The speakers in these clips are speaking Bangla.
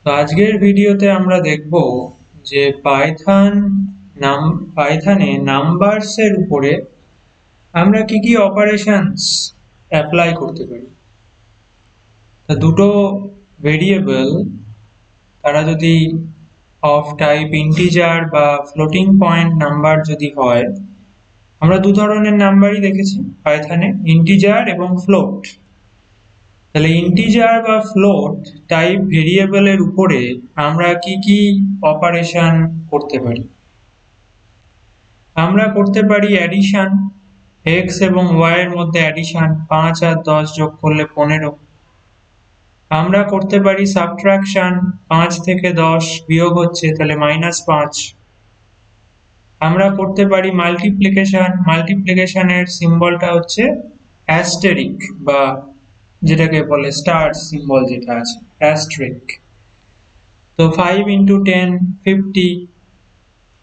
তো আজকের ভিডিওতে আমরা দেখব যে পাইথনে নাম্বারস এর উপরে আমরা কি কি অপারেশনস অ্যাপ্লাই করতে পারি। তা দুটো ভেরিয়েবল তারা যদি অফ টাইপ ইন্টিজার বা ফ্লোটিং পয়েন্ট নাম্বার যদি হয়, আমরা দু ধরনের নাম্বারই দেখেছি পাইথনে, ইন্টিজার এবং ফ্লোট। তাহলে ইন্টিজার বা ফ্লোট টাইপ ভেরিয়েবলের উপরে আমরা কি কি অপারেশন করতে পারি। আমরা করতে পারি অ্যাডিশন, এক্স এবং ওয়াই এর মধ্যে অ্যাডিশন, 5 আর 10 যোগ করলে 15। আমরা করতে পারি সাবট্রাকশন, 5 থেকে 10 বিয়োগ হচ্ছে তাহলে -5। আমরা করতে পারি মাল্টিপ্লিকেশন, মাল্টিপ্লিকেশনের সিম্বলটা হচ্ছে অ্যাস্টেরিক বা যেটাকে বলে স্টার সিম্বল যেটা আছে অ্যাস্টেরিক। তো 5 × 10 50।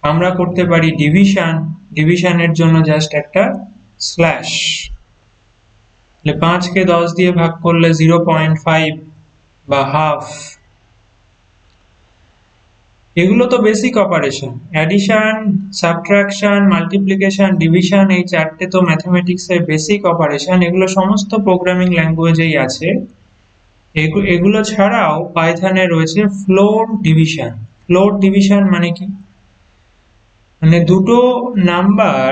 আমরা করতে পারি ডিভিশন, ডিভিশনের জন্য জাস্ট একটা স্ল্যাশ, তাহলে 5 কে 10 দিয়ে ভাগ করলে 0.5 বা হাফ। এগুলো তো basic operation. Addition, subtraction, multiplication, division, এই চারটে তো ম্যাথমেটিক্সের বেসিক অপারেশন। এগুলো সমস্ত প্রোগ্রামিং ল্যাঙ্গুয়েজেই আছে। এগুলো ছাড়াও পাইথনে রয়েছে ফ্লোর ডিভিশন। ফ্লোর ডিভিশন মানে কি, মানে দুটো নাম্বার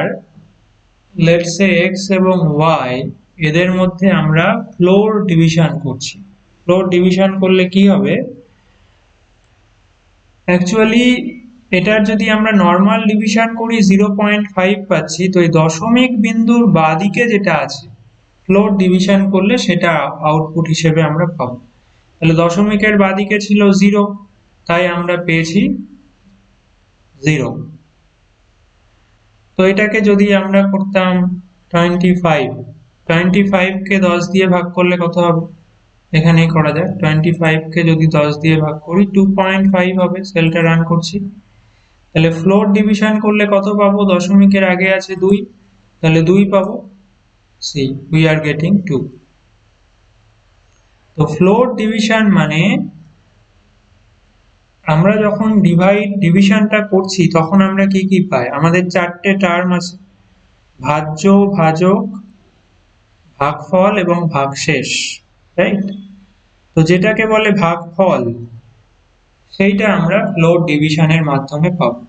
লেটস সে এক্স এবং ওয়াই, এদের মধ্যে আমরা ফ্লোর ডিভিশন করছি। ফ্লোর ডিভিশন করলে কি হবে, অ্যাকচুয়ালি এটার যদি আমরা নর্মাল ডিভিশন করি 0.5 পাচ্ছি, তো এই দশমিক বিন্দুর বাঁদিকে যেটা আছে ফ্লোর ডিভিশন করলে সেটা আউটপুট হিসেবে আমরা পাবো। তাহলে দশমিকের বাঁদিকে ছিল 0, তাই আমরা পেয়েছি 0। তো এটাকে যদি আমরা করতাম 25, 25 কে 10 দিয়ে ভাগ করলে কত হবে, এখানেই করা যায়। 25 কে যদি 10 দিয়ে ভাগ করি 2.5 হবে। সেলটা রান করছি, তাহলে ফ্লোর ডিভিশন করলে কত পাবো, দশমিকের আগে আছে 2, তাহলে 2 পাবো। See we are getting 2। তো ফ্লোর ডিভিশন মানে আমরা যখন ডিভিশনটা করছি তখন আমরা কি কি পাই, আমাদের চারটে টার্ম আছে, ভাজ্য, ভাজক, ভাগফল এবং ভাগশেষ, রাইট। তো যেটাকে বলে ভাগফল সেইটা আমরা ফ্লোর ডিভিশনের মাধ্যমে পাবো,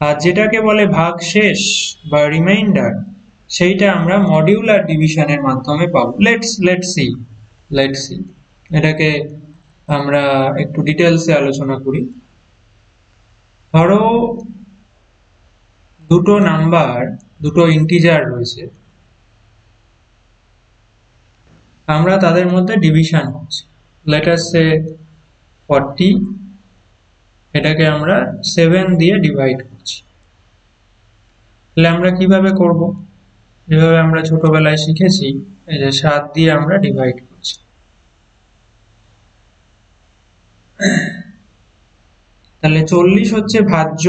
আর যেটাকে বলে ভাগশেষ বা রিমাইন্ডার সেইটা আমরা মডিউলার ডিভিশনের মাধ্যমে পাবো। লেটস সি এটাকে আমরা একটু ডিটেলসে আলোচনা করি। ধরো দুটো নাম্বার, দুটো ইন্টিজার রয়েছে, আমরা তাদের মধ্যে ডিভিশন করছি। লেট আস সে 40, এটাকে আমরা 7 দিয়ে ডিভাইড করছি। তাহলে আমরা কিভাবে করব, যেভাবে আমরা ছোটবেলায় শিখেছি, এই যে 7 দিয়ে আমরা ডিভাইড করছি। তাহলে 40 হচ্ছে ভাজ্য,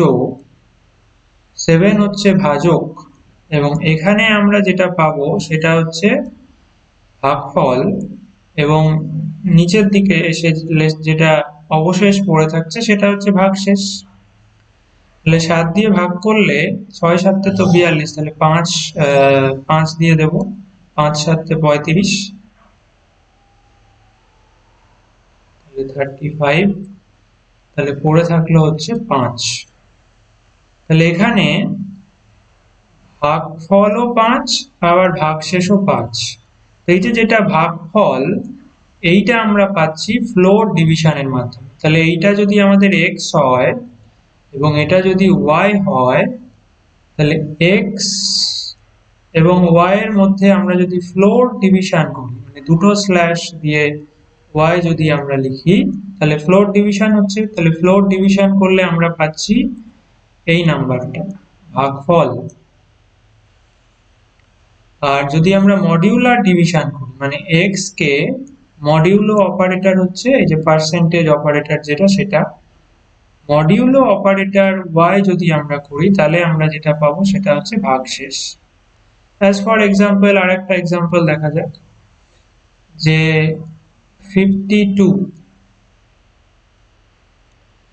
7 হচ্ছে ভাজক, এবং এখানে আমরা যেটা পাবো সেটা হচ্ছে ভাগফল, এবং নিচের দিকে এসে যেটা অবশেষ পড়ে থাকছে সেটা হচ্ছে ভাগশেষ। তাহলে 7 দিয়ে ভাগ করলে 6 7 তো 42, তাহলে 5 দিয়ে দেব, 5 7 35, তাহলে 35, তাহলে পড়ে থাকলো হচ্ছে 5। তাহলে এখানে ভাগফলও 5, আবার ভাগশেষও 5। এই যে যেটা ভাগফল, এইটা আমরা পাচ্ছি ফ্লোর ডিভিশনের মাধ্যমে। তাহলে এইটা যদি আমাদের x হয় এবং এটা যদি y হয়, তাহলে x এবং y এর মধ্যে আমরা যদি ফ্লোর ডিভিশন করি, মানে দুটো স্ল্যাশ দিয়ে y যদি আমরা লিখি, তাহলে ফ্লোর ডিভিশন হচ্ছে। তাহলে ফ্লোর ডিভিশন করলে আমরা পাচ্ছি এই নাম্বারটা ভাগফল। আর যদি আমরা মডিউলার ডিভিশন করি, মানে x কে মডিউলো অপারেটর হচ্ছে এই যে পার্সেন্টেজ অপারেটর যেটা, সেটা মডিউলো অপারেটর y যদি আমরা করি, তাহলে আমরা যেটা পাবো সেটা হচ্ছে ভাগশেষ। অ্যাজ ফর এক্সাম্পল আরেকটা এক্সাম্পল দেখা যাক, যে 52,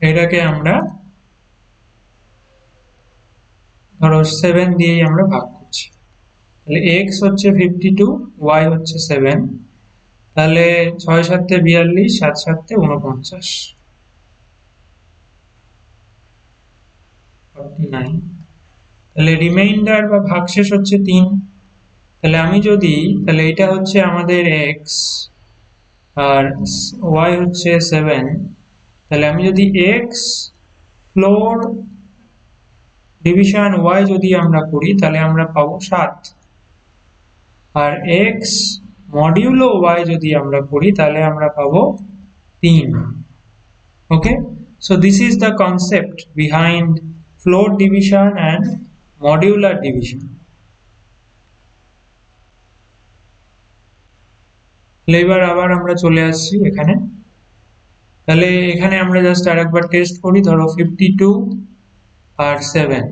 এটাকে আমরা ধরো 7 দিয়েই আমরা ভাগ করছি, তাহলে x হচ্ছে 52, y হচ্ছে 7, তাহলে 6 7 42, 7 7 49, 49। তাহলে রিমাইন্ডার বা ভাগশেষ হচ্ছে 3। তাহলে আমি যদি, তাহলে এটা হচ্ছে আমাদের x আর y হচ্ছে 7, তাহলে আমি যদি x ফ্লোর ডিভিশন y যদি আমরা করি তাহলে আমরা পাবো 7, আর x মডিউলো y যদি আমরা করি তাহলে আমরা পাবো 3। ওকে, so this is the concept behind floor division and modular division. এবার আবার আমরা চলে আসছি এখানে, তাহলে এখানে আমরা জাস্ট আরেকবার টেস্ট করি, ধরো 52 আর 7,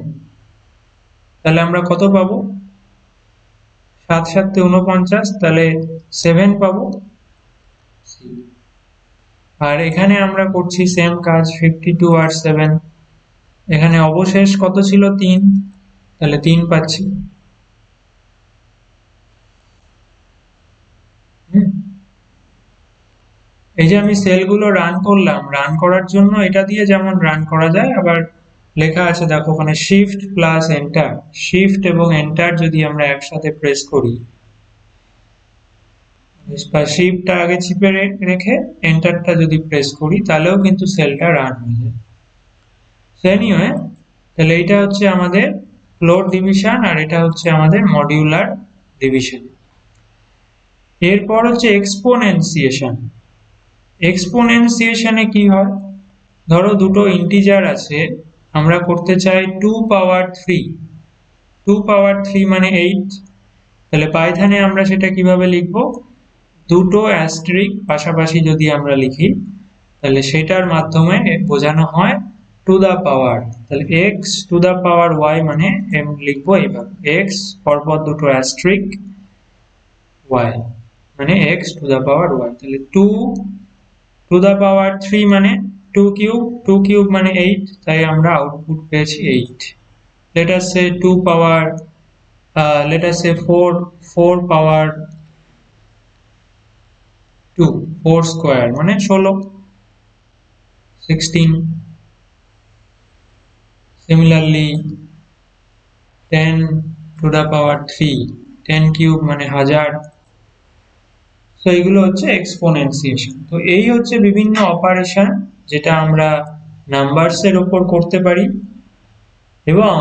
তাহলে আমরা কত পাবো? 7 7 49, তাহলে 7 পাবো। আর এখানে আমরা করছি সেম কাজ, 52 আর 7, এখানে অবশেষ কত ছিল? 3, তাহলে 3 পাচ্ছি। এই যে আমি সেলগুলো রান করলাম, রান করার জন্য এটা দিয়ে যেমন রান করা যায়, আবার লেখা আছে দেখো ওখানে শিফট প্লাস এন্টার, শিফট এবং এন্টার যদি আমরা একসাথে প্রেস করি, বা শিফটটা আগে চিপে রেখে এন্টারটা যদি প্রেস করি তাহলেও কিন্তু সেলটা রান হয়ে যায়। এনিওয়ে, তাহলে এটা হচ্ছে আমাদের ফ্লোর ডিভিশন আর এটা হচ্ছে আমাদের মডিউলার ডিভিশন। এরপর হচ্ছে এক্সপোনেনসিয়েশন। এক্সপোনেনসিয়েশনে কি হয়, ধরো দুটো ইন্টিজার আছে, আমরা করতে চাই 2 পাওয়ার 3, 2 পাওয়ার 3 মানে 8, তাহলে পাইথনে আমরা সেটা কিভাবে লিখবো? দুটো অ্যাস্টেরিক পাশাপাশি যদি আমরা লিখি তাহলে সেটার মাধ্যমে বোঝানো হয় টু দা পাওয়ার, তাহলে x to the power y মানে লিখবো এইভাবে, x পরপর দুটো অ্যাস্টেরিক, y মানে x to the power y, তাহলে 2 টু দা পাওয়ার 3 মানে 2 কিউব, 2 কিউব মানে 8, তাই আমরা আউটপুট পেয়েছি 8। let us say 2 power let us say 4 power 2, 4 square মানে 16, 16। similarly 10 to the power 3, 10 cube মানে 1000। তো এগুলো হচ্ছে এক্সপোনেনসিয়েশন। তো এই হচ্ছে বিভিন্ন অপারেশন যেটা আমরা নাম্বারস এর উপর করতে পারি, এবং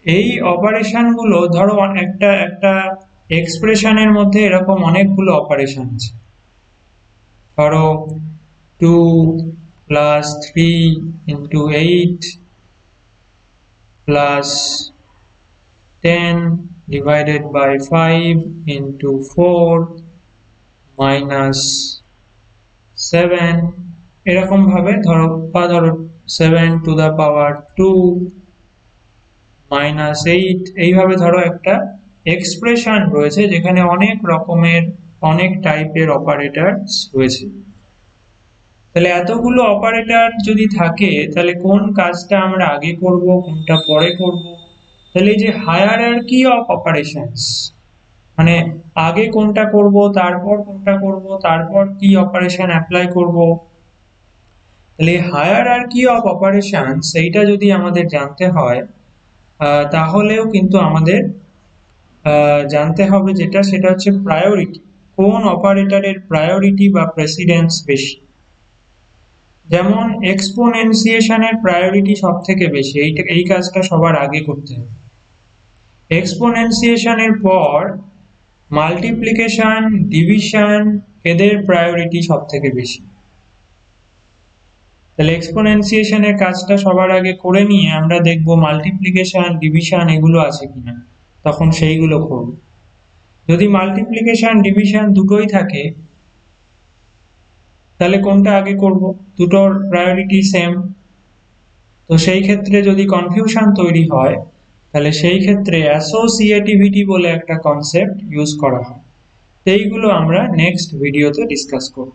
এই অপারেশন গুলো ধরো একটা একটা এক্সপ্রেশনের মধ্যে এরকম অনেকগুলো অপারেশন আছে, ধরো 2 plus 3 into 8 plus 10 divided by 5 into 4 minus 7, এরকম ভাবে ধরো, বা ধরো 7 to the power 2 minus 8, এইভাবে ধরো একটা এক্সপ্রেশন রয়েছে যেখানে অনেক রকমের অনেক টাইপের অপারেটরস রয়েছে। তাহলে এতগুলো অপারেটর যদি থাকে তাহলে কোন কাজটা আমরা আগে করব কোনটা পরে করব, তাহলে এই যে হায়ারার্কি অফ অপারেশনস, মানে আগে কোনটা করব তারপর কোনটা করব তারপর কি অপারেশন অ্যাপ্লাই করব, তাহলে হায়ারার্কি অফ অপারেশনস এইটা যদি আমাদের জানতে হয় তাহলেও কিন্তু আমাদের জানতে হবে যেটা, সেটা হচ্ছে প্রায়োরিটি, কোন অপারেটরের প্রায়োরিটি বা প্রেসিডেন্স বেশি। যেমন এক্সপোনেনসিয়েশনের প্রায়োরিটি সব থেকে বেশি, এই কাজটা সবার আগে করতে হবে। এক্সপোনেনসিয়েশনের পর মাল্টিপ্লিকেশন, ডিভিশন, এদের প্রায়োরিটি সব থেকে বেশি। তাহলে এক্সপোনেনসিয়েশনের কাজটা সবার আগে করে নিয়ে আমরা দেখব মাল্টিপ্লিকেশন, ডিভিশন এগুলো আছে কিনা, তখন সেইগুলো করব। যদি মাল্টিপ্লিকেশন, ডিভিশন দুটোই থাকে তাহলে কোনটা আগে করব, দুটোর প্রায়োরিটি সেম, তো সেই ক্ষেত্রে যদি কনফিউশন তৈরি হয় তাহলে সেই ক্ষেত্রে অ্যাসোসিয়েটিভিটি বলে একটা কনসেপ্ট ইউজ করা হয়। এইগুলো আমরা নেক্সট ভিডিওতে ডিসকাস করব।